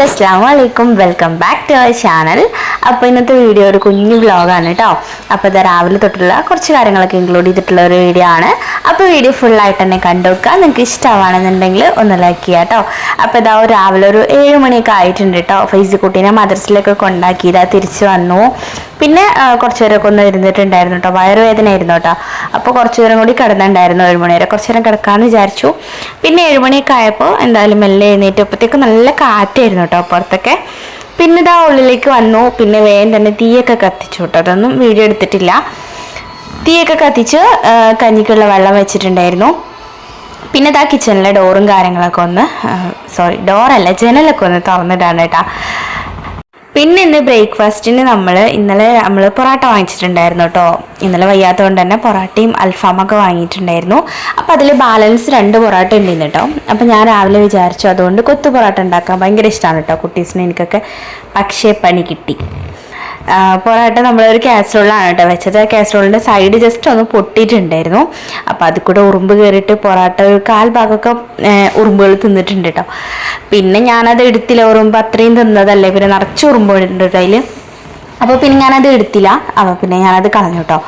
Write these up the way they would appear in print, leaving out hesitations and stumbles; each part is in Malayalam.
Assalamualaikum, welcome back to our channel. അപ്പോൾ ഇന്നത്തെ വീഡിയോ ഒരു കുഞ്ഞു വ്ലോഗാണ് കേട്ടോ. അപ്പോൾ ഇത് രാവിലെ തൊട്ടുള്ള കുറച്ച് കാര്യങ്ങളൊക്കെ ഇൻക്ലൂഡ് ചെയ്തിട്ടുള്ള ഒരു വീഡിയോ ആണ്. അപ്പോൾ വീഡിയോ ഫുൾ ആയിട്ട് തന്നെ കണ്ടുവെക്കുക. നിങ്ങൾക്ക് ഇഷ്ടമാണെന്നുണ്ടെങ്കിൽ ഒന്ന് ലൈക്ക് ചെയ്യുക കേട്ടോ. അപ്പോൾ ഇതാ രാവിലെ ഒരു 7 മണിയൊക്കെ ആയിട്ടുണ്ട് കേട്ടോ. ഫൈസി കുട്ടീനെ മദ്രസയിലൊക്കെ കൊണ്ടാക്കി ഇതാ തിരിച്ചു വന്നു. പിന്നെ കുറച്ച് നേരമൊക്കെ ഒന്ന് ഇരുന്നിട്ടുണ്ടായിരുന്നു കേട്ടോ. വയറുവേദന ആയിരുന്നു കേട്ടോ. അപ്പോൾ കുറച്ച് നേരം കൂടി കിടന്നിട്ടുണ്ടായിരുന്നു. 7 മണി വരെ കുറച്ച് നേരം കിടക്കാമെന്ന് വിചാരിച്ചു. പിന്നെ 7 മണിയൊക്കെ ആയപ്പോൾ എന്തായാലും മെല്ലെ എഴുന്നേറ്റപ്പോഴത്തേക്ക് നല്ല കാറ്റായിരുന്നു കേട്ടോ പുറത്തൊക്കെ. പിന്നെ ഇതാ ഉള്ളിലേക്ക് വന്നു. പിന്നെ വേഗം തന്നെ തീയൊക്കെ കത്തിച്ചു കേട്ടോ. അതൊന്നും വീഡിയോ എടുത്തിട്ടില്ല. തീയൊക്കെ കത്തിച്ച് കഞ്ഞിക്കുള്ള വെള്ളം വെച്ചിട്ടുണ്ടായിരുന്നു. പിന്നെ ഇതാ കിച്ചണിലെ ഡോറും കാര്യങ്ങളൊക്കെ ഒന്ന് ഡോറല്ല ജനലൊക്കെ ഒന്ന് തുറന്നിട്ടാണ് കേട്ടോ. പിന്നെ ഇന്ന് ബ്രേക്ക്ഫാസ്റ്റിന് ഇന്നലെ നമ്മൾ പൊറോട്ട വാങ്ങിച്ചിട്ടുണ്ടായിരുന്നു കേട്ടോ. ഇന്നലെ വയ്യാത്തതുകൊണ്ട് തന്നെ പൊറോട്ടയും അൽഫാമൊക്കെ വാങ്ങിയിട്ടുണ്ടായിരുന്നു. അപ്പോൾ അതിൽ ബാലൻസ് 2 പൊറോട്ട ഉണ്ടെന്ന് കേട്ടോ. അപ്പോൾ ഞാൻ രാവിലെ വിചാരിച്ചു അതുകൊണ്ട് കൊത്തു പൊറോട്ട ഉണ്ടാക്കാൻ ഭയങ്കര ഇഷ്ടമാണ് കേട്ടോ കുട്ടീസിന് എനിക്കൊക്കെ. പക്ഷേ പണി കിട്ടി. പൊറോട്ട നമ്മളൊരു കാസറോളാണ് കേട്ടോ വെച്ചത്. കാസറോളിൻ്റെ സൈഡ് ജസ്റ്റ് ഒന്ന് പൊട്ടിയിട്ടുണ്ടായിരുന്നു. അപ്പോൾ അതിൽ കൂടെ ഉറുമ്പ് കയറിയിട്ട് പൊറോട്ട ഒരു 1/4 ഭാഗമൊക്കെ ഉറുമ്പുകൾ തിന്നിട്ടുണ്ട് കേട്ടോ. പിന്നെ ഞാനത് എടുത്തില്ല. ഉറുമ്പ് അത്രയും തിന്നതല്ലേ, പിന്നെ നിറച്ച് ഉറുമ്പ് ഉണ്ട് കേട്ടോ അതിൽ. അപ്പോൾ പിന്നെ ഞാനത് എടുത്തില്ല. അപ്പോൾ പിന്നെ ഞാനത് കളഞ്ഞു കേട്ടോ.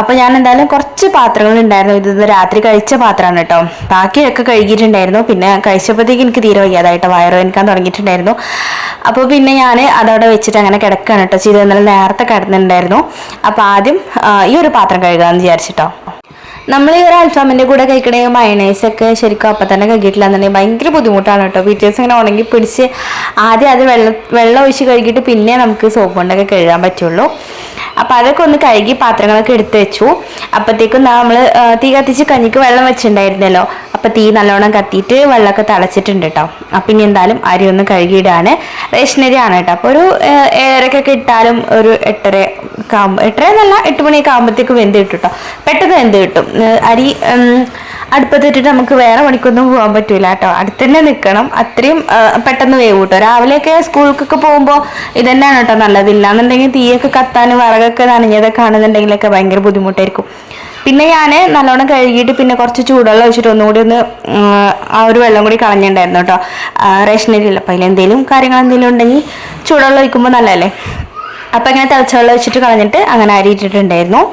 അപ്പോൾ ഞാൻ എന്തായാലും കുറച്ച് പാത്രങ്ങൾ ഉണ്ടായിരുന്നു. ഇത് രാത്രി കഴിച്ച പാത്രമാണ് കേട്ടോ. ബാക്കിയൊക്കെ കഴുകിയിട്ടുണ്ടായിരുന്നു. പിന്നെ കഴിച്ചപ്പോഴത്തേക്ക് എനിക്ക് തീരെ വയ്യാതായിട്ട് വയറുവേദനിക്കാൻ തുടങ്ങിയിട്ടുണ്ടായിരുന്നു. അപ്പോൾ പിന്നെ ഞാൻ അതവിടെ വെച്ചിട്ട് അങ്ങനെ കിടക്കുകയാണ് കേട്ടോ ചെയ്ത്. ഇന്നലെ നേരത്തെ കിടന്നിട്ടുണ്ടായിരുന്നു. അപ്പോൾ ആദ്യം ഈ ഒരു പാത്രം കഴുകാമെന്ന് വിചാരിച്ചിട്ടോ. നമ്മൾ ഈ ഒരു അൽഫാമിൻ്റെ കൂടെ കഴിക്കണമെങ്കിൽ മയണൈസൊക്കെ ശരിക്കും അപ്പം തന്നെ കഴുകിയിട്ടില്ല എന്നുണ്ടെങ്കിൽ ഭയങ്കര ബുദ്ധിമുട്ടാണ് കേട്ടോ. പിറ്റേഴ്സ് ഇങ്ങനെ ഉണങ്ങി പിടിച്ച് ആദ്യം അത് വെള്ളം ഒഴിച്ച് കഴുകിയിട്ട് പിന്നെ നമുക്ക് സോപ്പ് കൊണ്ടൊക്കെ കഴുകാൻ പറ്റുള്ളൂ. അപ്പോൾ അതൊക്കെ ഒന്ന് കഴുകി പാത്രങ്ങളൊക്കെ എടുത്ത് വെച്ചു. അപ്പോഴത്തേക്കും നമ്മൾ തീ കത്തിച്ച് കഞ്ഞിക്ക് വെള്ളം വെച്ചിട്ടുണ്ടായിരുന്നല്ലോ. അപ്പോൾ തീ നല്ലോണം കത്തിയിട്ട് വെള്ളമൊക്കെ തിളച്ചിട്ടുണ്ട് കേട്ടോ. അപ്പം ഇനി എന്തായാലും അരി ഒന്ന് കഴുകിയിടാണ്. റേഷനരി ആണ് കേട്ടോ. അപ്പോൾ ഒരു 7:30 ഇട്ടാലും ഒരു 8:30 എന്നല്ല 8 മണിയൊക്കെ ആകുമ്പോഴത്തേക്ക് വെന്ത് കിട്ടും കേട്ടോ. പെട്ടെന്ന് വെന്ത് കിട്ടും. അരി അടുപ്പത്തിട്ടിട്ട് നമുക്ക് വേറെ പണിക്കൊന്നും പോകാൻ പറ്റൂല കേട്ടോ. അടുത്ത് തന്നെ നിൽക്കണം. അത്രയും പെട്ടെന്ന് വേവ് കിട്ടും. രാവിലെയൊക്കെ സ്കൂളിലേക്കൊക്കെ പോകുമ്പോൾ ഇതന്നെയാണ് കേട്ടോ നല്ലതില്ല എന്നുണ്ടെങ്കിൽ തീയൊക്കെ കത്താനും വിറകൊക്കെ നനഞ്ഞതൊക്കെ ആണെന്നുണ്ടെങ്കിലൊക്കെ ഭയങ്കര ബുദ്ധിമുട്ടായിരിക്കും. പിന്നെ ഞാൻ നല്ലോണം കഴുകിയിട്ട് പിന്നെ കുറച്ച് ചൂടുവെള്ളം ഒഴിച്ചിട്ട് ഒന്നുകൂടി ഒന്ന് ആ ഒരു വെള്ളം കൂടി കളഞ്ഞിട്ടുണ്ടായിരുന്നു കേട്ടോ. റേഷനരിയില്ല. അപ്പോൾ അതിലെന്തെങ്കിലും കാര്യങ്ങൾ എന്തെങ്കിലും ഉണ്ടെങ്കിൽ ചൂടുവെള്ളം ഒഴിക്കുമ്പോൾ നല്ലതല്ലേ. അപ്പോൾ ഇങ്ങനെ തിളച്ച വെള്ളം ഒഴിച്ചിട്ട് കളഞ്ഞിട്ട് അങ്ങനെ അരി ഇട്ടിട്ടുണ്ടായിരുന്നു.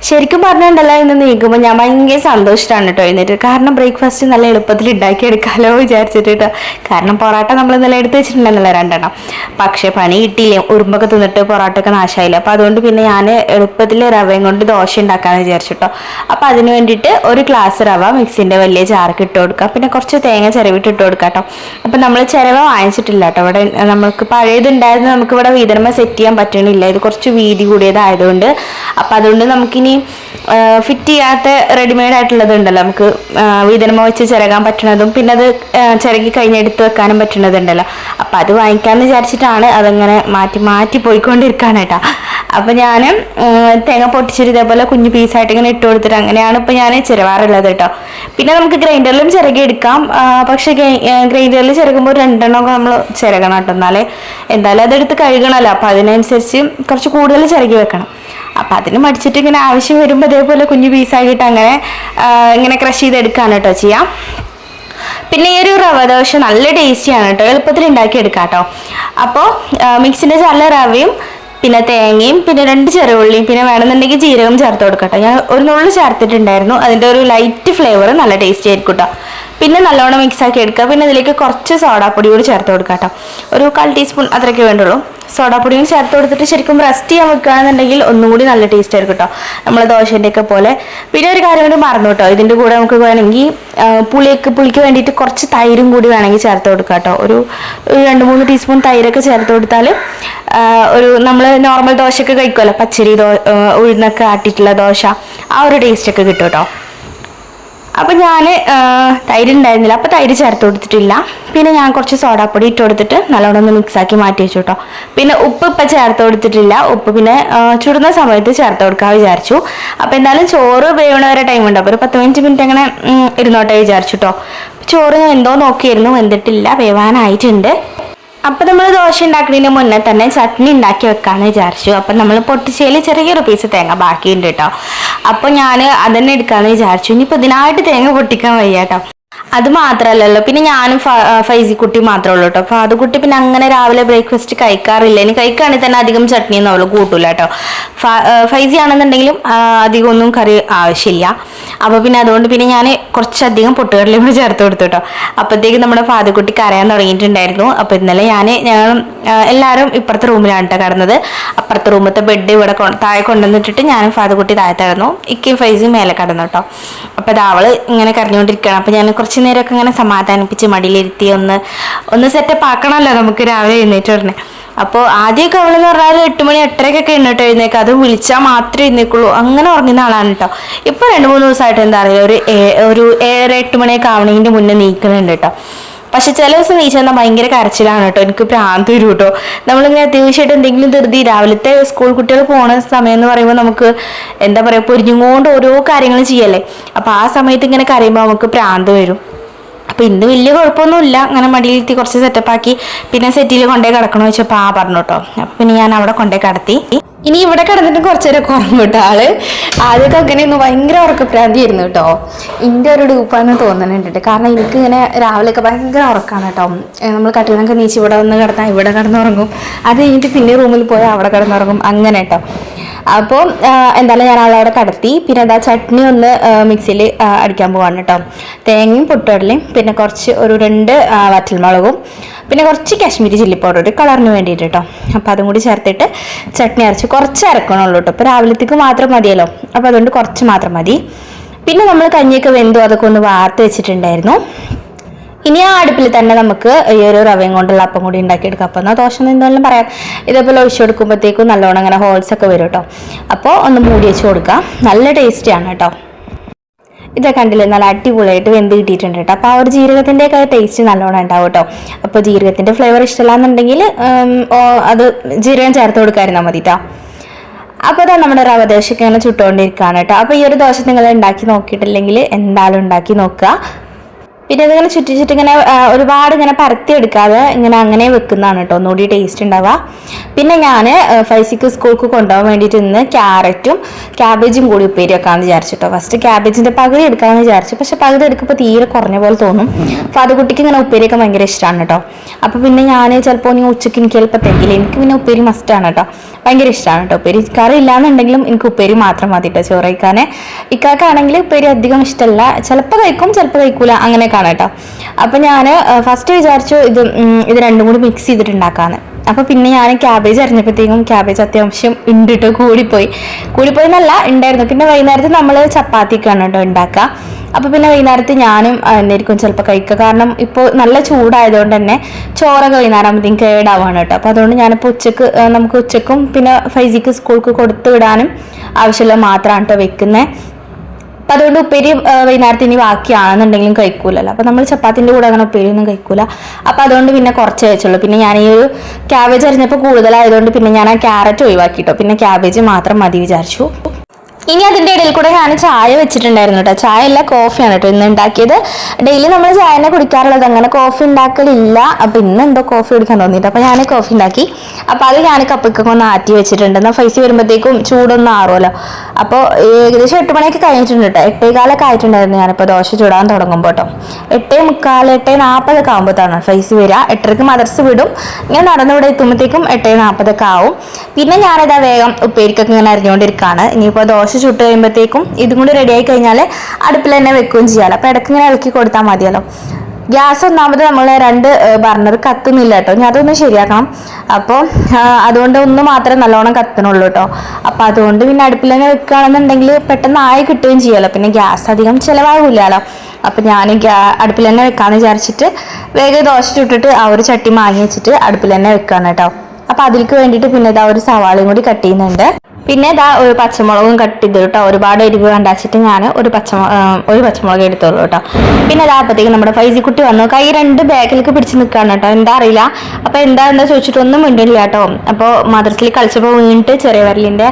ശരിക്കും പറഞ്ഞിട്ടുണ്ടല്ലോ ഇന്ന് നീക്കുമ്പോൾ ഞാൻ ഭയങ്കര സന്തോഷമാണ് കേട്ടോ എഴുന്നേറ്റ്. കാരണം ബ്രേക്ക്ഫാസ്റ്റ് നല്ല എളുപ്പത്തിൽ ഉണ്ടാക്കിയെടുക്കാമല്ലോ വിചാരിച്ചിട്ട് കേട്ടോ. കാരണം പൊറോട്ട നമ്മൾ ഇന്നലെ എടുത്ത് വെച്ചിട്ടുണ്ടെന്നല്ലോ 2 പക്ഷേ പണി കിട്ടിയില്ലേ. ഉറുമ്പൊക്കെ തിന്നിട്ട് പൊറോട്ടയൊക്കെ നാശമായില്ല. അപ്പോൾ അതുകൊണ്ട് പിന്നെ ഞാൻ എളുപ്പത്തിൽ റവയും കൊണ്ട് ദോശ ഉണ്ടാക്കാമെന്ന് വിചാരിച്ചു കേട്ടോ. അപ്പോൾ അതിന് വേണ്ടിയിട്ട് ഒരു ഗ്ലാസ് റവ മിക്സിൻ്റെ വലിയ ജാർക്ക് ഇട്ട് കൊടുക്കുക. പിന്നെ കുറച്ച് തേങ്ങ ചിരവിട്ട് ഇട്ട് കൊടുക്കുക കേട്ടോ. അപ്പോൾ നമ്മൾ ചിരവ വാങ്ങിച്ചിട്ടില്ല കേട്ടോ. ഇവിടെ നമുക്ക് പഴയതുണ്ടായിരുന്നു. നമുക്കിവിടെ വീതനമ സെറ്റ് ചെയ്യാൻ പറ്റണില്ല. ഇത് കുറച്ച് വീതി കൂടിയതായതുകൊണ്ട്. അപ്പോൾ അതുകൊണ്ട് നമുക്കിനി ഫിറ്റ് ചെയ്യാത്ത റെഡിമെയ്ഡ് ആയിട്ടുള്ളത് ഉണ്ടല്ലോ, നമുക്ക് വീതനമ വെച്ച് ചിരകാൻ പറ്റുന്നതും പിന്നെ അത് ചിരകി കഴിഞ്ഞെടുത്ത് വെക്കാനും പറ്റുന്നതുണ്ടല്ലോ. അപ്പം അത് വാങ്ങിക്കാമെന്ന് വിചാരിച്ചിട്ടാണ് അതങ്ങനെ മാറ്റി പോയിക്കൊണ്ടിരിക്കുകയാണ് കേട്ടോ. അപ്പം ഞാൻ തേങ്ങ പൊട്ടിച്ചിട്ട് ഇതേപോലെ കുഞ്ഞു പീസായിട്ട് ഇങ്ങനെ ഇട്ട് കൊടുത്തിട്ട് അങ്ങനെയാണ് ഇപ്പം ഞാൻ ചിരവാറുള്ളത് കേട്ടോ. പിന്നെ നമുക്ക് ഗ്രൈൻഡറിലും ചിരകി എടുക്കാം. പക്ഷേ ഗ്രൈൻഡറിൽ ചിരകുമ്പോൾ 2 നമ്മൾ ചിരകണം കേട്ടോ. എന്നാലേ എന്തായാലും അതെടുത്ത് കഴുകണമല്ലോ. അപ്പം അതിനനുസരിച്ച് കുറച്ച് കൂടുതൽ ചിരകി വെക്കണം. അപ്പം അതിന് മടിച്ചിട്ട് ഇങ്ങനെ ആവശ്യം വരുമ്പോൾ അതേപോലെ കുഞ്ഞു പീസാക്കിയിട്ട് അങ്ങനെ ഇങ്ങനെ ക്രഷ് ചെയ്തെടുക്കാണ് കേട്ടോ ചെയ്യാം. പിന്നെ ഈ ഒരു റവ ദോശ നല്ല ടേസ്റ്റിയാണ് കേട്ടോ. എളുപ്പത്തിൽ ഉണ്ടാക്കിയെടുക്കാം കേട്ടോ. അപ്പോൾ മിക്സിൻ്റെ ചല്ല റവയും പിന്നെ തേങ്ങയും പിന്നെ 2 ചെറുള്ളിയും പിന്നെ വേണമെന്നുണ്ടെങ്കിൽ ജീരകം ചേർത്ത് കൊടുക്കട്ടോ. ഞാൻ ഒരു നുള്ളു ചേർത്തിട്ടുണ്ടായിരുന്നു. അതിൻ്റെ ഒരു ലൈറ്റ് ഫ്ലേവർ നല്ല ടേസ്റ്റി ആയിരിക്കും കേട്ടോ. പിന്നെ നല്ലോണം മിക്സാക്കി എടുക്കുക. പിന്നെ അതിലേക്ക് കുറച്ച് സോഡാപ്പൊടി കൂടി ചേർത്ത് കൊടുക്കുക കേട്ടോ. ഒരു 1/4 ടീസ്പൂൺ അത്രയ്ക്ക് വേണ്ടുള്ളൂ. സോഡാപ്പൊടിയും ചേർത്ത് കൊടുത്തിട്ട് ശരിക്കും റെസ്റ്റ് ചെയ്യാൻ വെക്കുകയാണെന്നുണ്ടെങ്കിൽ ഒന്നും കൂടി നല്ല ടേസ്റ്റ് ആയിരിക്കും കേട്ടോ, നമ്മൾ ദോശേൻ്റെയൊക്കെ പോലെ. പിന്നെ ഒരു കാര്യം കൂടി മറന്നു കേട്ടോ. ഇതിൻ്റെ കൂടെ നമുക്ക് വേണമെങ്കിൽ പുളിക്ക് വേണ്ടിയിട്ട് കുറച്ച് തൈരും കൂടി വേണമെങ്കിൽ ചേർത്ത് കൊടുക്കുക കേട്ടോ. ഒരു 2-3 ടീസ്പൂൺ തൈരൊക്കെ ചേർത്ത് കൊടുത്താൽ ഒരു നമ്മൾ നോർമൽ ദോശയൊക്കെ കഴിക്കുമല്ലോ, പച്ചരി ഉഴുന്നൊക്കെ ആട്ടിയിട്ടുള്ള ദോശ, ആ ഒരു ടേസ്റ്റൊക്കെ കിട്ടും കേട്ടോ. അപ്പം ഞാൻ തൈര് ഉണ്ടായിരുന്നില്ല, അപ്പോൾ തൈര് ചേർത്ത് കൊടുത്തിട്ടില്ല. പിന്നെ ഞാൻ കുറച്ച് സോഡാപ്പൊടി ഇട്ട് കൊടുത്തിട്ട് നല്ലോണം ഒന്ന് മിക്സാക്കി മാറ്റി വെച്ചു കേട്ടോ. പിന്നെ ഉപ്പ് ഇപ്പം ചേർത്ത് കൊടുത്തിട്ടില്ല. ഉപ്പ് പിന്നെ ചുടുന്ന സമയത്ത് ചേർത്ത് കൊടുക്കാൻ വിചാരിച്ചു. അപ്പോൾ എന്തായാലും ചോറ് വേവണ വരെ ടൈമുണ്ട്. അപ്പോൾ ഒരു 10-15 മിനിറ്റ് അങ്ങനെ ഇരുന്നോട്ടെ വിചാരിച്ചു കേട്ടോ. ചോറ് ഞാൻ എന്തോ നോക്കിയിരുന്നു, വെന്തിട്ടില്ല, വേവാനായിട്ടുണ്ട്. അപ്പം നമ്മൾ ദോശ ഉണ്ടാക്കുന്നതിന് മുന്നേ തന്നെ ചട്നി ഉണ്ടാക്കി വെക്കാമെന്ന് വിചാരിച്ചു. അപ്പം നമ്മൾ പൊട്ടിച്ചതിൽ ചെറിയൊരു പീസ് തേങ്ങ ബാക്കിയുണ്ട് കേട്ടോ. അപ്പോൾ ഞാൻ അതന്നെ എടുക്കാമെന്ന് വിചാരിച്ചു. ഇനിയിപ്പോൾ ഇതിനായിട്ട് തേങ്ങ പൊട്ടിക്കാൻ വയ്യ കേട്ടോ. അത് മാത്രല്ലല്ലോ, പിന്നെ ഞാനും ഫൈസിക്കുട്ടി മാത്രമേ ഉള്ളൂ കേട്ടോ. ഫാദുക്കുട്ടി പിന്നെ അങ്ങനെ രാവിലെ ബ്രേക്ക്ഫാസ്റ്റ് കഴിക്കാറില്ല. ഇനി കഴിക്കുകയാണെങ്കിൽ തന്നെ അധികം ചട്നിയൊന്നും അവള് കൂട്ടൂല കേട്ടോ. ഫൈസി ആണെന്നുണ്ടെങ്കിലും അധികം ഒന്നും കറി ആവശ്യമില്ല. അപ്പൊ പിന്നെ അതുകൊണ്ട് പിന്നെ ഞാൻ കുറച്ചധികം പൊട്ടുകടലയും കൂടി ചേർത്ത് കൊടുത്തു കേട്ടോ. അപ്പോഴത്തേക്ക് നമ്മുടെ ഫാദുക്കുട്ടി കരയാൻ തുടങ്ങിയിട്ടുണ്ടായിരുന്നു. അപ്പൊ ഇന്നലെ ഞങ്ങൾ എല്ലാവരും ഇപ്പുറത്തെ റൂമിലാണ് കേട്ടോ കിടന്നത്. അപ്പുറത്തെ റൂമത്തെ ബെഡ് ഇവിടെ താഴെ കൊണ്ടുവന്നിട്ടിട്ട് ഞാനും ഫാദുക്കുട്ടി താഴെ കിടന്നു, ഇക്കയും ഫൈസിയും മേലെ കിടന്നു കേട്ടോ. അപ്പൊ അത് അവള് ഇങ്ങനെ കരഞ്ഞുകൊണ്ടിരിക്കുകയാണ്. അപ്പൊ ഞാൻ കുറച്ച് നേരമൊക്കെ ഇങ്ങനെ സമാധാനിപ്പിച്ച് മടിയിലിരുത്തി ഒന്ന് സെറ്റപ്പ് ആക്കണമല്ലോ നമുക്ക് രാവിലെ എഴുന്നേറ്റ് ഉടനെ. അപ്പോൾ ആദ്യമൊക്കെ അവളെന്ന് പറഞ്ഞാൽ 8 മണി 8:30 എഴുന്നേറ്റ് എഴുന്നേക്കുക, അത് വിളിച്ചാൽ മാത്രമേ എഴുന്നേക്കുള്ളൂ, അങ്ങനെ ഉറങ്ങുന്ന ആളാണ് കേട്ടോ. ഇപ്പോൾ 2-3 ദിവസമായിട്ട് എന്താ അറിയില്ല, ഒരു 7-8 മണിയൊക്കെ ആവണതിൻ്റെ മുന്നേ നീക്കുന്നുണ്ട് കേട്ടോ. പക്ഷെ ചില ദിവസം നീച്ചു വന്നാൽ ഭയങ്കര കരച്ചിലാണ് കേട്ടോ, എനിക്ക് ഭ്രാന്ത് വരും കേട്ടോ. നമ്മളിങ്ങനെ അത്യാവശ്യമായിട്ട് എന്തെങ്കിലും ധൃതി, രാവിലത്തെ സ്കൂൾ കുട്ടികൾ പോണ സമയം എന്ന് പറയുമ്പോൾ നമുക്ക് എന്താ പറയുക, പൊരിഞ്ഞുകൊണ്ട് ഓരോ കാര്യങ്ങളും ചെയ്യല്ലേ. അപ്പം ആ സമയത്ത് ഇങ്ങനെ കരയുമ്പോൾ നമുക്ക് ഭ്രാന്ത് വരും. അപ്പം ഇന്ന് വലിയ കുഴപ്പമൊന്നുമില്ല, അങ്ങനെ മടിയിലെത്തി കുറച്ച് സെറ്റപ്പാക്കി. പിന്നെ സെറ്റിൽ കൊണ്ടേ കിടക്കണമെന്ന് വെച്ചപ്പോൾ പറഞ്ഞു കേട്ടോ. അപ്പം പിന്നെ ഞാൻ അവിടെ കൊണ്ടേ കിടത്തി. ഇനി ഇവിടെ കിടന്നിട്ട് കുറച്ച് നേരം കുറഞ്ഞു കേട്ടോ ആള്. ആദ്യമൊക്കെ അങ്ങനെയൊന്നും ഭയങ്കര ഉറക്കപ്രാന്തിയായിരുന്നു കേട്ടോ. എൻ്റെ ഒരു ഡൂപ്പാന്ന് തോന്നുന്നുണ്ട്, കാരണം എനിക്ക് ഇങ്ങനെ രാവിലെയൊക്കെ ഭയങ്കര ഉറക്കമാണ് കേട്ടോ. നമ്മൾ കട്ടിൽ നിന്നൊക്കെ നീച്ച് ഇവിടെ വന്ന് കിടന്നാൽ ഇവിടെ കിടന്നുറങ്ങും, അത് കഴിഞ്ഞിട്ട് പിന്നെ റൂമിൽ പോയാൽ അവിടെ കിടന്നുറങ്ങും, അങ്ങനെ കേട്ടോ. അപ്പോൾ എന്തായാലും ഞാൻ അവളവിടെ കടത്തി. പിന്നെ എന്താ ചട്നി ഒന്ന് മിക്സിയിൽ അടിക്കാൻ പോവാണ് കേട്ടോ. തേങ്ങയും പൊട്ടുകടലയും പിന്നെ കുറച്ച് ഒരു 2 വറ്റൽമുളകും പിന്നെ കുറച്ച് കാശ്മീരി ചില്ലി പൗഡർ ഒരു കളറിന് വേണ്ടിയിട്ട് കേട്ടോ. അപ്പോൾ അതും കൂടി ചേർത്തിട്ട് ചട്നി അരച്ച് കുറച്ച് അരക്കണുള്ളൂ കേട്ടോ. ഇപ്പോൾ രാവിലത്തേക്ക് മാത്രം മതിയല്ലോ, അപ്പോൾ അതുകൊണ്ട് കുറച്ച് മാത്രം മതി. പിന്നെ നമ്മൾ കഞ്ഞിയൊക്കെ വെന്തു അതൊക്കെ ഒന്ന് വാർത്ത് വെച്ചിട്ടുണ്ടായിരുന്നു. ഇനി ആ അടുപ്പിൽ തന്നെ നമുക്ക് ഈ ഒരു റവയും കൊണ്ടുള്ള അപ്പം കൂടി ഉണ്ടാക്കിയെടുക്കാം. അപ്പം എന്നാൽ ദോശ എന്തെങ്കിലും പറയാം. ഇതേപോലെ ഒഴിച്ചു കൊടുക്കുമ്പോഴത്തേക്കും നല്ലോണം അങ്ങനെ ഹോൾസ് ഒക്കെ വരും കേട്ടോ. അപ്പോൾ ഒന്ന് മൂടി വെച്ച് കൊടുക്കാം, നല്ല ടേസ്റ്റിയാണ് കേട്ടോ. ഇതൊക്കെ കണ്ടില്ലേ, നല്ല അടിപൊളിയായിട്ട് വെന്ത് കിട്ടിയിട്ടുണ്ട് കേട്ടോ. അപ്പോൾ ആ ഒരു ജീരകത്തിൻ്റെയൊക്കെ ടേസ്റ്റ് നല്ലോണം ഉണ്ടാവും കേട്ടോ. അപ്പോൾ ജീരകത്തിൻ്റെ ഫ്ലേവർ ഇഷ്ടമല്ലാന്നുണ്ടെങ്കിൽ അത് ജീരകം ചേർത്ത് കൊടുക്കാതിരുന്നാൽ മതി കേട്ടോ. അപ്പോൾ അതാ നമ്മുടെ റവ ദോശയൊക്കെ ഇങ്ങനെ ചുട്ടുകൊണ്ടിരിക്കുകയാണ് കേട്ടോ. അപ്പോൾ ഈ ഒരു ദോശ നിങ്ങൾ ഉണ്ടാക്കി നോക്കിയിട്ടില്ലെങ്കിൽ എന്തായാലും ഉണ്ടാക്കി നോക്കുക. പിന്നെ അതിങ്ങനെ ചുറ്റിച്ചിട്ടിങ്ങനെ ഒരുപാട് ഇങ്ങനെ പരത്തി എടുക്കാതെ ഇങ്ങനെ അങ്ങനെ വെക്കുന്നതാണ് കേട്ടോ ഒന്നുകൂടി ടേസ്റ്റ് ഉണ്ടാവുക. പിന്നെ ഞാൻ ഫൈസിക്ക് സ്കൂൾക്ക് കൊണ്ടുപോകാൻ വേണ്ടിയിട്ട് ഇന്ന് ക്യാരറ്റും ക്യാബേജും കൂടി ഉപ്പേരി വെക്കാമെന്ന് വിചാരിച്ചിട്ടോ. ഫസ്റ്റ് ക്യാബേജിൻ്റെ പകുതി എടുക്കാമെന്ന് വിചാരിച്ചു, പക്ഷെ പകുതി എടുക്കുമ്പോൾ തീരെ കുറഞ്ഞ പോലെ തോന്നും. അപ്പോൾ അത് കുട്ടിക്ക് ഇങ്ങനെ ഉപ്പേരിയൊക്കെ ഭയങ്കര ഇഷ്ടമാണ് കേട്ടോ. അപ്പോൾ പിന്നെ ഞാൻ ചിലപ്പോൾ ഇനി ഉച്ചയ്ക്ക് എനിക്ക് ചിലപ്പോൾ തെങ്കില്ല, എനിക്ക് പിന്നെ ഉപ്പേരി മസ്റ്റാണ് കേട്ടോ, ഭയങ്കര ഇഷ്ടമാണ് കേട്ടോ. ഉപ്പേരി കറി ഇല്ലാന്നുണ്ടെങ്കിലും എനിക്ക് ഉപ്പേരി മാത്രം മതി കേട്ടോ ചോറ് കഴിക്കാൻ. ഇക്കാക്കാണെങ്കിൽ ഉപ്പേരി അധികം ഇഷ്ടമല്ല, ചിലപ്പോൾ കഴിക്കും ചിലപ്പോൾ കഴിക്കൂല, അങ്ങനെയൊക്കെ കേട്ടോ. അപ്പൊ ഞാൻ ഫസ്റ്റ് വിചാരിച്ചു ഇത് രണ്ടും കൂടി മിക്സ് ചെയ്തിട്ടുണ്ടാക്കാന്ന്. അപ്പൊ പിന്നെ ഞാൻ ക്യാബേജ് അറിഞ്ഞപ്പോഴത്തേക്കും ക്യാബേജ് അത്യാവശ്യം ഉണ്ട് കേട്ടോ, കൂടിപ്പോയി എന്നല്ല ഉണ്ടായിരുന്നു. പിന്നെ വൈകുന്നേരത്ത് നമ്മൾ ചപ്പാത്തിക്കാണ് കേട്ടോ ഉണ്ടാക്കുക. അപ്പൊ പിന്നെ വൈകുന്നേരത്ത് ഞാനും എന്നായിരിക്കും ചിലപ്പോൾ കഴിക്കുക, കാരണം ഇപ്പോൾ നല്ല ചൂടായതുകൊണ്ട് തന്നെ ചോറൊക്കെ വൈകുന്നേരം ആകുമ്പോഴത്തേക്കും കേടാവാണ് കേട്ടോ. അപ്പൊ അതുകൊണ്ട് ഞാനിപ്പോൾ നമുക്ക് ഉച്ചക്കും പിന്നെ ഫൈസിക്ക് സ്കൂൾക്ക് കൊടുത്തു വിടാനും ആവശ്യമുള്ള മാത്രമാണ് കേട്ടോ വെക്കുന്നത്. അപ്പം അതുകൊണ്ട് ഉപ്പേരി വൈകുന്നേരത്ത് ഇനി ബാക്കിയാണെന്നുണ്ടെങ്കിലും കഴിക്കൂലല്ലോ. അപ്പം നമ്മൾ ചപ്പാത്തിൻ്റെ കൂടെ അങ്ങനെ ഉപ്പേരി ഒന്നും കഴിക്കൂല. അപ്പം അതുകൊണ്ട് പിന്നെ കുറച്ച് വെച്ചുള്ളൂ. പിന്നെ ഞാൻ ഈ ഒരു ക്യാബേജ് അരിഞ്ഞപ്പോൾ കൂടുതലായതുകൊണ്ട് പിന്നെ ഞാൻ ആ ക്യാരറ്റ് ഒഴിവാക്കിട്ടോ, പിന്നെ ക്യാബേജ് മാത്രം മതി വിചാരിച്ചു. ഇനി അതിൻ്റെ ഇടയിൽ കൂടെ ഞാൻ ചായ വെച്ചിട്ടുണ്ടായിരുന്നു കേട്ടോ. ചായ അല്ല, കോഫിയാണ് കേട്ടോ ഇന്ന് ഉണ്ടാക്കിയത്. ഡെയിലി നമ്മൾ ചായ തന്നെ കുടിക്കാറുള്ളത്, അങ്ങനെ കോഫി ഉണ്ടാക്കലില്ല. അപ്പം ഇന്ന് എന്തോ കോഫി കുടിക്കാൻ തോന്നിയിട്ട് അപ്പോൾ ഞാൻ കോഫി ഉണ്ടാക്കി. അപ്പോൾ അത് ഞാൻ കപ്പിക്കൊക്കെ ഒന്ന് ആറ്റി വെച്ചിട്ടുണ്ട്, എന്നാൽ ഫൈസി വരുമ്പോഴത്തേക്കും ചൂടൊന്നും ആറുമല്ലോ. അപ്പോൾ ഏകദേശം 8 മണിയൊക്കെ കഴിഞ്ഞിട്ടുണ്ട് കേട്ടോ. 8:15 ആയിട്ടുണ്ടായിരുന്നു ഞാനിപ്പോൾ ദോശ ചൂടാൻ തുടങ്ങുമ്പോൾ കേട്ടോ. 8:45 8:40 ആകുമ്പോഴത്താണ് ഫൈസി വരിക. 8:30 മദർസ് വിടും. ഇങ്ങനെ നടന്നിവിടെ എത്തുമ്പോഴത്തേക്കും 8:40 ആവും. പിന്നെ ഞാനിതാ വേഗം ഉപ്പേരിക്കൊക്കെ ഇങ്ങനെ അരിഞ്ഞുകൊണ്ടിരിക്കുകയാണ്. ഇനിയിപ്പോൾ ദോശ ചുട്ട് കഴിയുമ്പോഴത്തേക്കും ഇതും കൂടി റെഡി ആയി കഴിഞ്ഞാൽ അടുപ്പിൽ തന്നെ വെക്കുകയും ചെയ്യാമല്ലോ. അപ്പോൾ ഇടയ്ക്ക് ഇങ്ങനെ ഇളക്കി കൊടുത്താൽ മതിയല്ലോ. ഗ്യാസ് ഒന്നാമത് നമ്മൾ 2 ബർണർ കത്തുന്നില്ല കേട്ടോ, ഞാൻ അതൊന്ന് ശരിയാക്കണം. അപ്പോൾ അതുകൊണ്ട് ഒന്ന് മാത്രമേ നല്ലോണം കത്തണുള്ളൂ കേട്ടോ. അപ്പോൾ അതുകൊണ്ട് പിന്നെ അടുപ്പിൽ തന്നെ വെക്കുകയാണെന്നുണ്ടെങ്കിൽ പെട്ടെന്ന് ആയി കിട്ടുകയും ചെയ്യുമല്ലോ, പിന്നെ ഗ്യാസ് അധികം ചിലവാകില്ലല്ലോ. അപ്പം ഞാൻ അടുപ്പിൽ തന്നെ വെക്കാമെന്ന് വിചാരിച്ചിട്ട് വേഗം ദോശ ചുട്ടിട്ട് ആ ഒരു ചട്ടി മാങ്ങി വെച്ചിട്ട് അടുപ്പിൽ തന്നെ വെക്കുകയാണ് കേട്ടോ. അപ്പം അതിലേക്ക് വേണ്ടിയിട്ട് പിന്നെ ഇതാ ഒരു സവാളയും കൂടി കട്ട് ചെയ്യുന്നുണ്ട്. പിന്നെ ഇതാ ഒരു പച്ചമുളകും കട്ട് ചെയ്തു കേട്ടോ. ഒരുപാട് എരിവ് കണ്ടാച്ചിട്ട് ഞാൻ ഒരു പച്ചമുളക് എടുത്തോളൂ കേട്ടോ. പിന്നെ ഇതാ അപ്പോഴത്തേക്ക് നമ്മുടെ ഫൈസിക്കുട്ടി വന്നു, കൈ 2 ബാക്കിലേക്ക് പിടിച്ച് നിൽക്കുകയാണ് കേട്ടോ. എന്താ അറിയില്ല. അപ്പോൾ എന്താ ചോദിച്ചിട്ടൊന്നും മിണ്ടില്ല കേട്ടോ. അപ്പോൾ മദ്രസിൽ കളിച്ചപ്പോൾ വീണിട്ട് ചെറിയ വിരലിൻ്റെ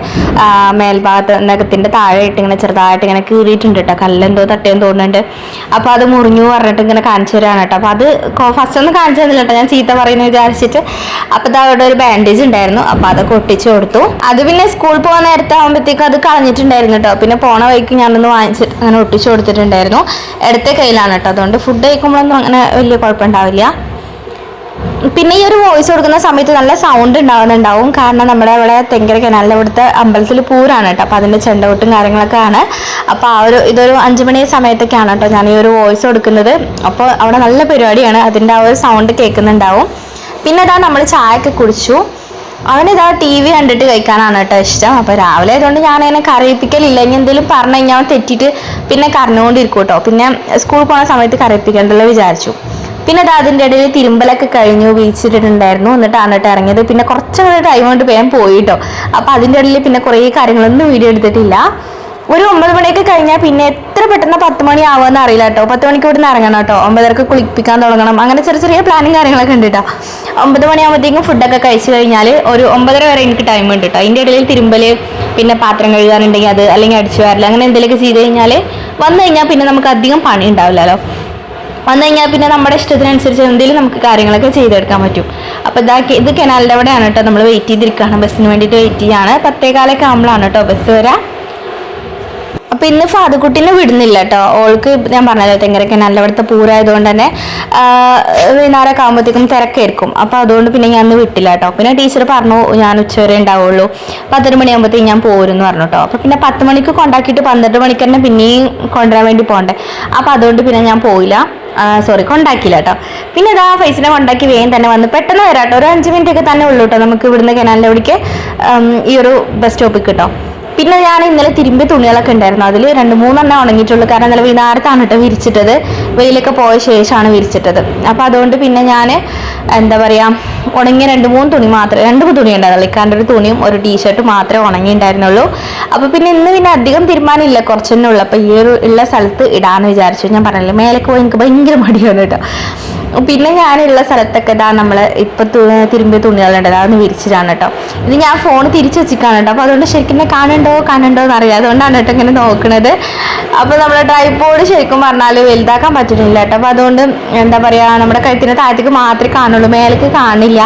മേൽഭാഗത്ത് നഖത്തിൻ്റെ താഴെയിട്ട് ഇങ്ങനെ ചെറുതായിട്ട് ഇങ്ങനെ കീറിയിട്ടുണ്ട് കേട്ടോ. കല്ലെന്തോ തട്ടിയെന്ന് തോന്നുന്നുണ്ട്. അപ്പോൾ അത് മുറിഞ്ഞു പറഞ്ഞിട്ട് ഇങ്ങനെ കാണിച്ചു തരാണ് കേട്ടോ. അപ്പോൾ അത് ഫസ്റ്റ് ഒന്നും കാണിച്ചു തന്നില്ല കേട്ടോ, ഞാൻ ചീത്ത പറയുന്നു വിചാരിച്ചിട്ട്. അപ്പോൾ അവിടെ ഒരു ബാൻഡേജ് ഉണ്ടായിരുന്നു, അപ്പോൾ അതൊക്കെ ഒട്ടിച്ചു കൊടുത്തു. അത് പിന്നെ സ്കൂൾ പോകാൻ നേരത്തെ ആകുമ്പോഴത്തേക്കും അത് കളഞ്ഞിട്ടുണ്ടായിരുന്നു കേട്ടോ. പിന്നെ പോണ വഴിക്ക് ഞാനൊന്ന് വാങ്ങിച്ചിട്ട് അങ്ങനെ ഒട്ടിച്ചു കൊടുത്തിട്ടുണ്ടായിരുന്നു. ഇടത്തെ കയ്യിലാണ് കേട്ടോ, അതുകൊണ്ട് ഫുഡ് കഴിക്കുമ്പോഴൊന്നും അങ്ങനെ വലിയ കുഴപ്പമുണ്ടാവില്ല. പിന്നെ ഈ ഒരു വോയിസ് കൊടുക്കുന്ന സമയത്ത് നല്ല സൗണ്ട് ഉണ്ടാവുന്നുണ്ടാവും. കാരണം നമ്മുടെ അവിടെ തെങ്കര കനാലിൻ്റെ ഇവിടുത്തെ അമ്പലത്തിൽ പൂരാണ് കേട്ടോ. അപ്പോൾ അതിൻ്റെ ചെണ്ടകൊട്ടും കാര്യങ്ങളൊക്കെ ആണ്. അപ്പോൾ ഇതൊരു 5 മണി സമയത്തൊക്കെയാണ് കേട്ടോ ഞാൻ ഈ ഒരു വോയിസ് കൊടുക്കുന്നത്. അപ്പോൾ അവിടെ നല്ല പരിപാടിയാണ്, അതിൻ്റെ ആ ഒരു സൗണ്ട് കേൾക്കുന്നുണ്ടാവും. പിന്നെ അതാ നമ്മൾ ചായ ഒക്കെ കുടിച്ചു. അവനിതാ TV കണ്ടിട്ട് കഴിക്കാനാണ് കേട്ടോ ഇഷ്ടം. അപ്പോൾ രാവിലെ ആയതുകൊണ്ട് ഞാനതിനെ കറിയിപ്പിക്കലില്ല. ഇനി എന്തെങ്കിലും പറഞ്ഞു കഴിഞ്ഞാൽ അവൻ തെറ്റിയിട്ട് പിന്നെ കരഞ്ഞുകൊണ്ടിരിക്കും കേട്ടോ. പിന്നെ സ്കൂളിൽ പോകുന്ന സമയത്ത് കറിയിപ്പിക്കണ്ടല്ലോ വിചാരിച്ചു. പിന്നെ അത് അതിൻ്റെ ഇടയിൽ തിരുമ്പലൊക്കെ കഴിഞ്ഞു, വിരിച്ചിട്ടുണ്ടായിരുന്നു. എന്നിട്ടാണ് കേട്ടോ ഇറങ്ങിയത്. പിന്നെ കുറച്ചുകൂടെ ടൈം കൊണ്ട് വേഗം പോയിട്ടോ. അപ്പോൾ അതിൻ്റെ ഇടയിൽ പിന്നെ കുറേ കാര്യങ്ങളൊന്നും വീഡിയോ എടുത്തിട്ടില്ല. ഒരു 9 മണിയൊക്കെ കഴിഞ്ഞാൽ പിന്നെ എത്ര പെട്ടെന്ന് 10 മണി ആവുമെന്ന് അറിയില്ല കേട്ടോ. 10 മണിക്ക് ഇവിടുന്ന് ഇറങ്ങണം കേട്ടോ. 9:30 കുളിപ്പിക്കാൻ തുടങ്ങണം. അങ്ങനെ ചെറിയ പ്ലാനിങ് കാര്യങ്ങളൊക്കെ ഉണ്ട് കേട്ടോ. 9 മണിയാകുമ്പോഴത്തേക്കും ഫുഡൊക്കെ കഴിച്ച് കഴിഞ്ഞാൽ ഒരു 9:30 വരെ എനിക്ക് ടൈം ഉണ്ട് കേട്ടോ. അതിൻ്റെ ഇടയിൽ തിരുമ്പൽ, പിന്നെ പാത്രം കഴുകാനുണ്ടെങ്കിൽ അത്, അല്ലെങ്കിൽ അടിച്ചു വാരൽ, അങ്ങനെ എന്തെങ്കിലുമൊക്കെ ചെയ്ത് കഴിഞ്ഞാൽ വന്നു കഴിഞ്ഞാൽ പിന്നെ നമുക്ക് അധികം പണി ഉണ്ടാവില്ലല്ലോ. വന്നു കഴിഞ്ഞാൽ പിന്നെ നമ്മുടെ ഇഷ്ടത്തിനനുസരിച്ച് എന്തെങ്കിലും നമുക്ക് കാര്യങ്ങളൊക്കെ ചെയ്തെടുക്കാൻ പറ്റും. അപ്പോൾ ഇത് കനാലിൻ്റെ അവിടെയാണ് കേട്ടോ. നമ്മൾ വെയിറ്റ് ചെയ്തിരിക്കുകയാണ്, ബസ്സിന് വേണ്ടിയിട്ട് വെയിറ്റ് ചെയ്യാണ്. 10:15 ആകുമ്പോഴാണ് കേട്ടോ ബസ് വരാം. അപ്പോൾ ഇന്ന് ഫാദുക്കുട്ടീനെ വിടുന്നില്ല കേട്ടോ. ഓൾക്ക് ഞാൻ പറഞ്ഞല്ലോ തെങ്കര കനാലിൻ്റെ അവിടുത്തെ പൂരമായതുകൊണ്ട് തന്നെ വൈകുന്നേരമൊക്കെ ആകുമ്പോഴത്തേക്കും തിരക്കായിരിക്കും. അപ്പോൾ അതുകൊണ്ട് പിന്നെ ഞാൻ അന്ന് വിട്ടില്ല കേട്ടോ. പിന്നെ ടീച്ചർ പറഞ്ഞു ഞാൻ ഉച്ചവരെ ഉണ്ടാവുള്ളൂ, 11 മണിയാകുമ്പോഴത്തേക്കും ഞാൻ പോരുമെന്ന് പറഞ്ഞു കേട്ടോ. അപ്പോൾ പിന്നെ 10 മണിക്ക് കൊണ്ടാക്കിയിട്ട് 12 മണിക്ക് തന്നെ പിന്നെയും കൊണ്ടുവരാൻ വേണ്ടി പോകണ്ടേ. അപ്പോൾ അതുകൊണ്ട് പിന്നെ ഞാൻ പോയില്ല, കൊണ്ടാക്കിയില്ല കേട്ടോ. പിന്നെ ഇതാ ഫൈസിനെ കൊണ്ടാക്കി വേഗം തന്നെ വന്ന് പെട്ടെന്ന് വരാം കേട്ടോ. ഒരു 5 മിനിറ്റൊക്കെ തന്നെ ഉള്ളൂ കേട്ടോ നമുക്ക് ഇവിടുന്ന് കനാലിൻ്റെ അവിടേക്ക് ഈ ഒരു ബസ് സ്റ്റോപ്പിൽ കേട്ടോ. പിന്നെ ഞാൻ ഇന്നലെ തിരുമ്പിയ തുണികളൊക്കെ ഉണ്ടായിരുന്നു, അതിൽ 2-3 എണ്ണം ഉണങ്ങിയിട്ടുള്ളൂ. കാരണം ഇന്നലെ വൈകുന്നേരത്താണ് കേട്ടോ വിരിച്ചിട്ടത്, വെയിലൊക്കെ പോയ ശേഷമാണ് വിരിച്ചിട്ടത്. അപ്പോൾ അതുകൊണ്ട് പിന്നെ ഞാൻ എന്താ പറയുക, ഉണങ്ങിയ 2-3 തുണി മാത്രമേ, 2 തുണി ഉണ്ടായിരുന്നുള്ളൂ. ഇക്കാൻ്റെ ഒരു തുണിയും ഒരു ടീഷർട്ടും മാത്രമേ ഉണങ്ങി ഉണ്ടായിരുന്നുള്ളൂ. അപ്പോൾ പിന്നെ ഇന്ന് പിന്നെ അധികം തീരുമാനമില്ല, കുറച്ച് തന്നെ ഉള്ളൂ. അപ്പോൾ ഈ ഒരു ഉള്ള സ്ഥലത്ത് ഇടാമെന്ന് വിചാരിച്ചു. ഞാൻ പറഞ്ഞില്ല മേലേക്ക് പോയി എനിക്ക് ഭയങ്കര മടിയാണ് കേട്ടോ. പിന്നെ ഞാനുള്ള സ്ഥലത്തൊക്കെ ഇതാ നമ്മൾ ഇപ്പോൾ തിരുമ്പിയ തുണികളുണ്ട്, അതൊന്ന് വിരിച്ചിട്ടാണ് കേട്ടോ. ഇത് ഞാൻ ഫോൺ തിരിച്ച് വെച്ചിട്ടാണ് കേട്ടോ. അപ്പോൾ അതുകൊണ്ട് ശരിക്കും കാണുന്നുണ്ടോ എന്നറിയാം, അതുകൊണ്ടാണ് കേട്ടോ ഇങ്ങനെ നോക്കുന്നത്. അപ്പോൾ നമ്മുടെ ട്രൈപോഡ് ശരിക്കും പറഞ്ഞാൽ വലുതാക്കാൻ പറ്റുന്നില്ല കേട്ടോ. അപ്പോൾ അതുകൊണ്ട് എന്താ പറയുക, നമ്മുടെ കഴുത്തിന് താഴത്തേക്ക് മാത്രമേ കാണുള്ളൂ, മേലേക്ക് കാണില്ല.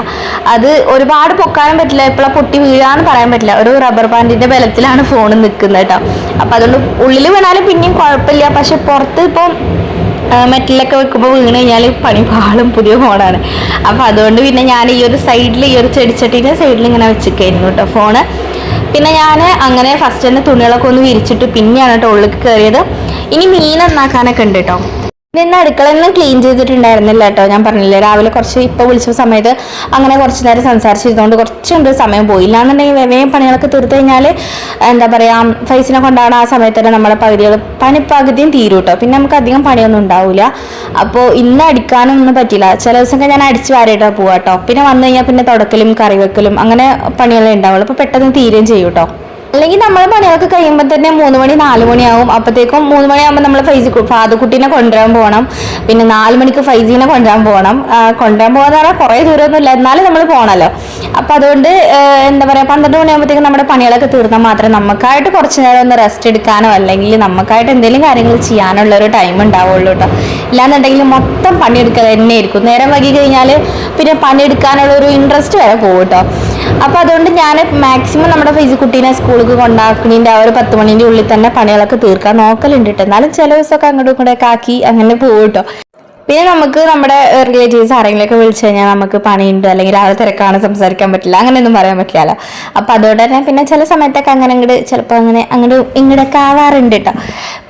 അത് ഒരുപാട് പൊക്കാനും പറ്റില്ല, എപ്പോഴാണ് പൊട്ടി വീഴാന്ന് പറയാൻ പറ്റില്ല. ഒരു റബ്ബർ ബാൻഡിൻ്റെ ബലത്തിലാണ് ഫോൺ നിൽക്കുന്നത് കേട്ടോ. അപ്പോൾ അതുകൊണ്ട് ഉള്ളിൽ വീണാലും പിന്നെയും കുഴപ്പമില്ല. പക്ഷെ പുറത്ത് ഇപ്പോൾ മെറ്റലൊക്കെ വെക്കുമ്പോൾ വീണ് കഴിഞ്ഞാൽ പണി പാളും, പുതിയ ഫോണാണ്. അപ്പോൾ അതുകൊണ്ട് പിന്നെ ഞാൻ ഈ ഒരു സൈഡിൽ, ഈ ഒരു ചെടിച്ചട്ടീൻ്റെ സൈഡിൽ ഇങ്ങനെ വെച്ചിരിക്കായിരുന്നു കേട്ടോ ഫോണ്. പിന്നെ ഞാൻ അങ്ങനെ ഫസ്റ്റ് തന്നെ തുണികളൊക്കെ ഒന്ന് വിരിച്ചിട്ട് പിന്നെയാണ് കേട്ടോ ഉള്ളിൽ കയറിയത്. ഇനി മീൻ നന്നാക്കാനൊക്കെ ഉണ്ട് കേട്ടോ. ഇന്ന് അടുക്കളയൊന്നും ക്ലീൻ ചെയ്തിട്ടുണ്ടായിരുന്നില്ല കേട്ടോ. ഞാൻ പറഞ്ഞില്ലേ രാവിലെ കുറച്ച് ഇപ്പോൾ വിളിച്ച സമയത്ത് അങ്ങനെ കുറച്ച് നേരം സംസാരിച്ചിരുന്നതുകൊണ്ട് കുറച്ചുണ്ട് സമയം പോയി. ഇല്ലാന്നുണ്ടെങ്കിൽ വേഗം പണികളൊക്കെ തീർത്ത് കഴിഞ്ഞാൽ എന്താ പറയുക, ഫൈസിനെ കൊണ്ടാണ് ആ സമയത്ത് തന്നെ നമ്മുടെ പകുതിയും തീരും കേട്ടോ. പിന്നെ നമുക്ക് അധികം പണിയൊന്നും ഉണ്ടാവില്ല. അപ്പോൾ ഇന്ന് അടിക്കാനൊന്നും പറ്റില്ല. ചില ദിവസമൊക്കെ ഞാൻ അടിച്ച് വാരിയിട്ടാണ് പോവാം കേട്ടോ. പിന്നെ വന്നു കഴിഞ്ഞാൽ പിന്നെ തുടക്കലും കറി വെക്കലും അങ്ങനെ പണികളെ ഉണ്ടാവുള്ളൂ. അപ്പോൾ പെട്ടെന്ന് തീരുകയും ചെയ്യും കേട്ടോ. അല്ലെങ്കിൽ നമ്മൾ പണികളൊക്കെ കഴിയുമ്പോൾ തന്നെ 3 മണി 4 മണിയാവും. അപ്പോഴത്തേക്കും 3 മണിയാകുമ്പോൾ നമ്മൾ ഫാദുക്കുട്ടീനെ കൊണ്ടുവരാൻ പോകണം. പിന്നെ 4 മണിക്ക് ഫൈസീനെ കൊണ്ടുവരാൻ പോകണം. കൊണ്ടുവരാൻ പോകാന്ന് പറഞ്ഞാൽ കുറേ ദൂരമൊന്നുമില്ല, എന്നാലും നമ്മൾ പോകണമല്ലോ. അപ്പം അതുകൊണ്ട് എന്താ പറയുക, 12 മണിയാകുമ്പോഴത്തേക്കും നമ്മുടെ പണികളൊക്കെ തീർന്നാൽ മാത്രമേ നമുക്കായിട്ട് കുറച്ച് നേരം ഒന്ന് റെസ്റ്റ് എടുക്കാനോ അല്ലെങ്കിൽ നമുക്കായിട്ട് എന്തെങ്കിലും കാര്യങ്ങൾ ചെയ്യാനുള്ള ഒരു ടൈം ഉണ്ടാവുള്ളൂ കേട്ടോ. ഇല്ലാന്നുണ്ടെങ്കിൽ മൊത്തം പണിയെടുക്കുക തന്നെ ആയിരിക്കും. നേരം വൈകി കഴിഞ്ഞാൽ പിന്നെ പണിയെടുക്കാനുള്ള ഒരു ഇൻട്രസ്റ്റ് വരെ പോകും കേട്ടോ. അപ്പോൾ അതുകൊണ്ട് ഞാൻ മാക്സിമം നമ്മുടെ ഫൈസിക്കുട്ടീനെ സ്കൂളിൽ കൊണ്ടാക്കുന്നതിൻ്റെ ആ ഒരു 10 മണീൻ്റെ ഉള്ളിൽ തന്നെ പണികളൊക്കെ തീർക്കാൻ നോക്കലുണ്ട് കേട്ടോ. എന്നാലും ചില ദിവസമൊക്കെ അങ്ങോട്ടും ഇങ്ങോട്ടൊക്കെ ആക്കി അങ്ങനെ പോകും കേട്ടോ. പിന്നെ നമുക്ക് നമ്മുടെ റിലേറ്റീവ്സ് ആരെങ്കിലുമൊക്കെ വിളിച്ചു കഴിഞ്ഞാൽ നമുക്ക് പണിയുണ്ട് അല്ലെങ്കിൽ ആ തിരക്കാണ് സംസാരിക്കാൻ പറ്റില്ല, അങ്ങനെയൊന്നും പറയാൻ പറ്റില്ലല്ലോ. അപ്പം അതുകൊണ്ട് തന്നെ പിന്നെ ചില സമയത്തൊക്കെ അങ്ങനെ ചിലപ്പോൾ അങ്ങോട്ട് ഇങ്ങോട്ടൊക്കെ ആവാറുണ്ട് കേട്ടോ.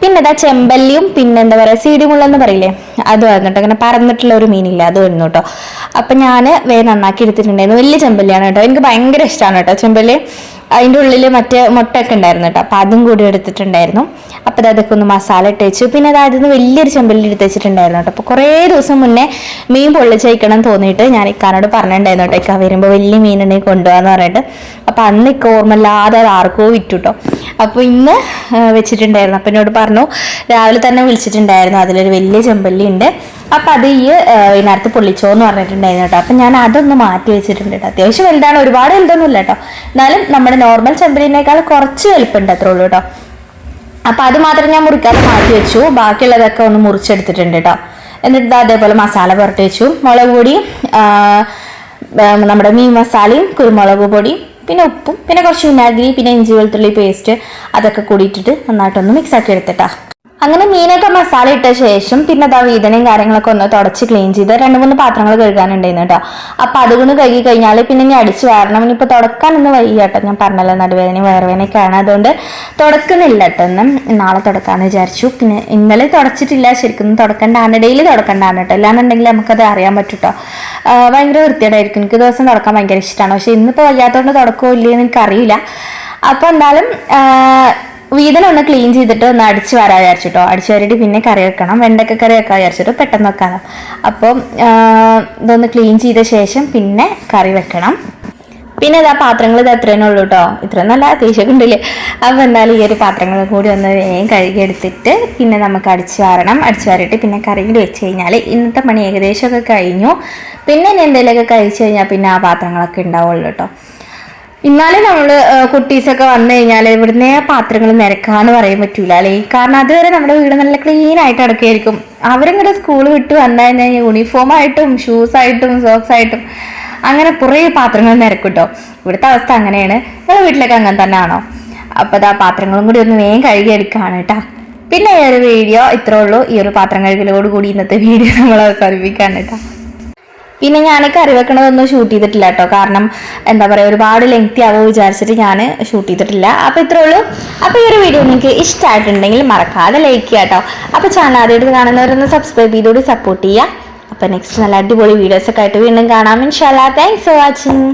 പിന്നെ ഇതാ ചെമ്പല്ലിയും പിന്നെ എന്താ പറയുക സീഡിമുള്ളെന്ന് പറയില്ലേ, അത് വന്നിട്ട് അങ്ങനെ പറന്നിട്ടുള്ള ഒരു മീനില്ല, അത് വരുന്നു കേട്ടോ. അപ്പം ഞാൻ വേഗം നന്നാക്കി എടുത്തിട്ടുണ്ടായിരുന്നു. വലിയ ചെമ്പല്ലിയാണ് കേട്ടോ, എനിക്ക് ഭയങ്കര ഇഷ്ടമാണ് കേട്ടോ ചെമ്പല്ലി. അതിൻ്റെ ഉള്ളിൽ മറ്റേ മുട്ടയൊക്കെ ഉണ്ടായിരുന്നു കേട്ടോ. അപ്പം അതും കൂടി എടുത്തിട്ടുണ്ടായിരുന്നു. അപ്പം അതൊക്കെ ഒന്ന് മസാല ഇട്ട് വെച്ചു. പിന്നെ അതായത് വലിയൊരു ചെമ്പല്ലി എടുത്ത് വെച്ചിട്ടുണ്ടായിരുന്നു കേട്ടോ. അപ്പോൾ കുറേ ദിവസം മുന്നേ മീൻ പൊള്ളിച്ച് വയ്ക്കണം തോന്നിയിട്ട് ഞാൻ ഇക്കാനോട് പറഞ്ഞിട്ടുണ്ടായിരുന്നു കേട്ടോ. ഇക്ക വരുമ്പോൾ വലിയ മീനുണ്ടെങ്കിൽ കൊണ്ടുപോകാന്ന് പറഞ്ഞിട്ട്. അപ്പം അന്ന് ഇക്ക ഓർമ്മയില്ലാതെ അത് ആർക്കോ വിറ്റു കേട്ടോ. അപ്പോൾ ഇന്ന് വെച്ചിട്ടുണ്ടായിരുന്നു. അപ്പം എന്നോട് പറഞ്ഞു, രാവിലെ തന്നെ വിളിച്ചിട്ടുണ്ടായിരുന്നു, അതിലൊരു വലിയ ചെമ്പല്ലി ഉണ്ട്, അപ്പം അത് ഈ ഇതിനകത്ത് പൊള്ളിച്ചോ എന്ന് പറഞ്ഞിട്ടുണ്ടായിരുന്നു കേട്ടോ. അപ്പം ഞാൻ അതൊന്ന് മാറ്റി വെച്ചിട്ടുണ്ട് കേട്ടോ. അത്യാവശ്യം വലുതാണ്, ഒരുപാട് വലുതൊന്നുമില്ല കേട്ടോ. എന്നാലും നമ്മുടെ നോർമൽ ചെമ്പല്ലിനേക്കാൾ കുറച്ച് വലുപ്പമുണ്ട്, അത്രേ ഉള്ളൂ കേട്ടോ. അപ്പം അത് മാത്രം ഞാൻ മുറിക്കാതെ മാറ്റി വെച്ചു. ബാക്കിയുള്ളതൊക്കെ ഒന്ന് മുറിച്ചെടുത്തിട്ടുണ്ട് കേട്ടോ. എന്നിട്ട് അതേപോലെ മസാല പുരട്ടി വെച്ചു. മുളക് പൊടി, നമ്മുടെ മീൻ മസാലയും കുരുമുളക് പൊടി പിന്നെ ഉപ്പും പിന്നെ കുറച്ച് വിനാഗിരി പിന്നെ ഇഞ്ചി വെളുത്തുള്ളി പേസ്റ്റ് അതൊക്കെ കൂടിയിട്ടിട്ട് നന്നായിട്ടൊന്ന് മിക്സ് ആക്കി എടുത്തിട്ടാ. അങ്ങനെ മീനൊക്കെ മസാല ഇട്ട ശേഷം പിന്നെ അതാ വീതനയും കാര്യങ്ങളൊക്കെ ഒന്ന് തുടച്ച് ക്ലീൻ ചെയ്ത് 2-3 പാത്രങ്ങൾ കഴുകാനുണ്ടായിരുന്നു കേട്ടോ. അപ്പൊ അതുകൊണ്ട് കഴുകി കഴിഞ്ഞാൽ പിന്നെ ഇനി അടിച്ചു വാരണം. ഇനിയിപ്പോൾ തുടക്കാനൊന്നും വയ്യ കേട്ടോ, ഞാൻ പറഞ്ഞല്ലോ നടുവേദനയും വയറുവേദനയൊക്കെയാണ്, അതുകൊണ്ട് തുടക്കുന്നില്ല കേട്ടോ. നാളെ തുടക്കാന്ന് വിചാരിച്ചു. പിന്നെ ഇന്നലെ തുടച്ചിട്ടില്ല, ശരിക്കും തുടക്കണ്ടാണ്, ഡെയിലി തുടക്കണ്ടാണ് കേട്ടോ, അല്ലാന്നുണ്ടെങ്കിൽ നമുക്കത് അറിയാൻ പറ്റും കേട്ടോ. ഭയങ്കര വൃത്തിയോടായിരിക്കും. എനിക്ക് ദിവസം തുടക്കാൻ ഭയങ്കര ഇഷ്ടമാണ്, പക്ഷെ ഇന്നിപ്പോൾ വയ്യാത്തതുകൊണ്ട് തുടക്കമോ ഇല്ലയെന്ന് എനിക്കറിയില്ല. അപ്പോൾ എന്തായാലും വീതനം ഒന്ന് ക്ലീൻ ചെയ്തിട്ട് ഒന്ന് അടിച്ചു വരാൻ വിചാരിച്ചിട്ടോ. അടിച്ചു വരിയിട്ട് പിന്നെ കറി വെക്കണം, വെണ്ടക്ക കറി വെക്കാൻ വിചാരിച്ചിട്ട് പെട്ടെന്ന് വെക്കാനോ. അപ്പോൾ ഇതൊന്ന് ക്ലീൻ ചെയ്ത ശേഷം പിന്നെ കറി വെക്കണം. പിന്നെ ഇതാ പാത്രങ്ങൾ ഇത് അത്രേനേ ഉള്ളൂ കേട്ടോ, ഇത്ര നല്ല അത്യാവശ്യമൊക്കെ ഉണ്ടല്ലേ. അപ്പോൾ എന്തായാലും ഈ ഒരു പാത്രങ്ങൾ കൂടി ഒന്ന് വേഗം കഴുകി എടുത്തിട്ട് പിന്നെ നമുക്ക് അടിച്ചു വാരണം. അടിച്ചു വാരിയിട്ട് പിന്നെ കറിയിൽ വെച്ച് കഴിഞ്ഞാൽ ഇന്നത്തെ പണി ഏകദേശമൊക്കെ കഴിഞ്ഞു. പിന്നെ ഇനി എന്തെങ്കിലുമൊക്കെ കഴിച്ചു കഴിഞ്ഞാൽ പിന്നെ ആ പാത്രങ്ങളൊക്കെ ഉണ്ടാവുള്ളൂ കേട്ടോ. ഇന്നാലും നമ്മൾ കുട്ടീസൊക്കെ വന്നു കഴിഞ്ഞാൽ ഇവിടുന്ന് പാത്രങ്ങൾ നിരക്കാന്ന് പറയാൻ പറ്റൂല അല്ലേ, കാരണം അതുവരെ നമ്മുടെ വീട് നല്ല ക്ലീൻ ആയിട്ട് അടക്കുകയായിരിക്കും. അവരിങ്ങനെ സ്കൂൾ വിട്ട് വന്നു കഴിഞ്ഞാൽ യൂണിഫോം ആയിട്ടും ഷൂസ് ആയിട്ടും സോക്സ് ആയിട്ടും അങ്ങനെ കുറേ പാത്രങ്ങൾ നിരക്കും കേട്ടോ. ഇവിടുത്തെ അവസ്ഥ അങ്ങനെയാണ്. നിങ്ങളുടെ വീട്ടിലൊക്കെ അങ്ങനെ തന്നെ ആണോ? അപ്പോൾ അതാ പാത്രങ്ങളും കൂടി ഒന്ന് വേഗം കഴുകി എടുക്കുകയാണ് കേട്ടോ. പിന്നെ ഈ ഒരു വീഡിയോ ഇത്രേ ഉള്ളൂ. ഈ ഒരു പാത്രം കഴുകലോട് കൂടി ഇന്നത്തെ വീഡിയോ നമ്മൾ അവസാനിപ്പിക്കുകയാണ് കേട്ടോ. പിന്നെ ഞാൻ കറി വെക്കണതൊന്നും ഷൂട്ട് ചെയ്തിട്ടില്ല കേട്ടോ, കാരണം എന്താ പറയുക ഒരുപാട് ലെങ്തി ആവുമോ വിചാരിച്ചിട്ട് ഞാൻ ഷൂട്ട് ചെയ്തിട്ടില്ല. അപ്പോൾ ഇത്രേ ഉള്ളൂ. അപ്പോൾ ഈ ഒരു വീഡിയോ നിങ്ങൾക്ക് ഇഷ്ടമായിട്ടുണ്ടെങ്കിൽ മറക്കാതെ ലൈക്ക് ചെയ്യുക കേട്ടോ. അപ്പോൾ ചാനൽ ആദ്യമായിട്ട് കാണുന്നവരൊന്ന് സബ്സ്ക്രൈബ് ചെയ്തുകൂടി സപ്പോർട്ട് ചെയ്യുക. അപ്പോൾ നെക്സ്റ്റ് നല്ല അടിപൊളി വീഡിയോസൊക്കെ ആയിട്ട് വീണ്ടും കാണാം ഇൻഷാല്ലാ. Thanks for watching.